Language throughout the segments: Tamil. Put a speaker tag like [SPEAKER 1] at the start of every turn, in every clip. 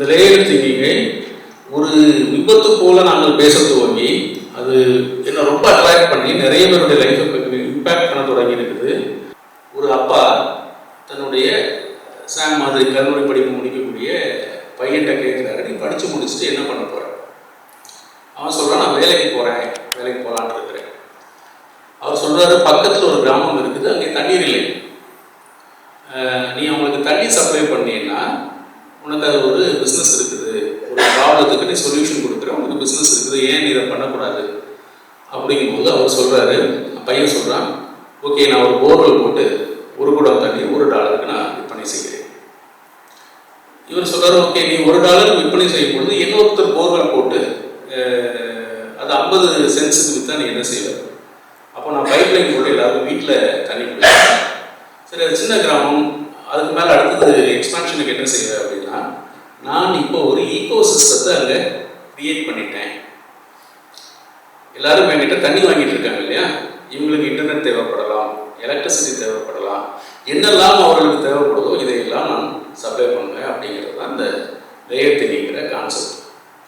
[SPEAKER 1] இந்த லேயர் திங்கிங்கை ஒரு விபத்து போல நாங்கள் பேச துவங்கி அது என்ன ரொம்ப அட்ராக்ட் பண்ணி நிறைய பேருடைய லைஃப்பை இம்பேக்ட் பண்ண தொடங்கி இருக்குது. ஒரு அப்பா தன்னுடைய சாம் மாதிரி கல்லூரி படிப்பு முடிக்கக்கூடிய பையன்கிட்ட கேட்குறாரு, நீ படித்து முடிச்சுட்டு என்ன பண்ண போகிற? அவன் சொல்கிறான், நான் வேலைக்கு போகிறேன், வேலைக்கு போகலான் இருக்கிறேன். அவர் சொல்கிறாரு, பக்கத்தில் ஒரு கிராமம் இருக்குது, அங்கே தண்ணீர் இல்லை. நீ அவங்களுக்கு தண்ணி சப்ளை பண்ணீங்கன்னா உனக்கு அது ஒரு பிஸ்னஸ் இருக்குது, ஒரு ப்ராப்ளத்துக்கு நீ சொல்யூஷன் கொடுக்குற, உனக்கு பிஸ்னஸ் இருக்குது, ஏன் நீ இதை பண்ணக்கூடாது அப்படிங்கும்போது அவர் சொல்கிறாரு, பையன் சொல்கிறான், ஓகே நான் ஒரு போர்வெல் போட்டு ஒரு குடம் தண்ணி $1 நான் விற்பனை செய்கிறேன். இவர் சொல்கிறார், ஓகே நீ $1 விற்பனை செய்யும்பொழுது இன்னொருத்தர் போர்வெல் போட்டு அது 50 சென்ட்ஸுக்கு விற்றா நீ என்ன செய்வார்? அப்போ நான் பைப் லைன் போட்டு எல்லாருக்கும் வீட்டில் தண்ணி கொடுப்பேன். சரி, அது சின்ன கிராமம், அதுக்கு மேலே அடுத்தது எக்ஸ்பான்ஷனுக்கு என்ன செய்வேன் அப்படின்னா, நான் இப்போ ஒரு ஈகோ சிஸ்டத்தை அங்கே கிரியேட் பண்ணிட்டேன். எல்லாரும் என்கிட்ட தண்ணி வாங்கிட்டு இருக்காங்க இல்லையா, இவங்களுக்கு இன்டர்நெட் தேவைப்படலாம், எலக்ட்ரிசிட்டி தேவைப்படலாம், என்னெல்லாம் அவர்களுக்கு தேவைப்படுதோ இதையெல்லாம் நான் சப்ளை பண்ணுவேன் அப்படிங்கிறது தான் இந்த லேயர் திங்கிங்கிற கான்செப்ட்.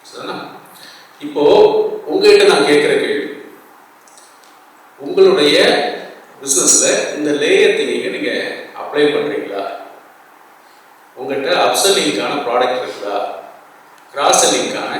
[SPEAKER 1] சரிண்ணா? இப்போது உங்கள்கிட்ட நான் கேட்குற கேள்வி, உங்களுடைய பிஸ்னஸில் இந்த லேயர் திங்கிங்கை நீங்கள் அப்ளை பண்ணுறீங்களா? உங்கள்கிட்ட அப்செல்லிங்கான ப்ராடக்ட் இருக்குதா? கிராஸ் செல்லிங்கான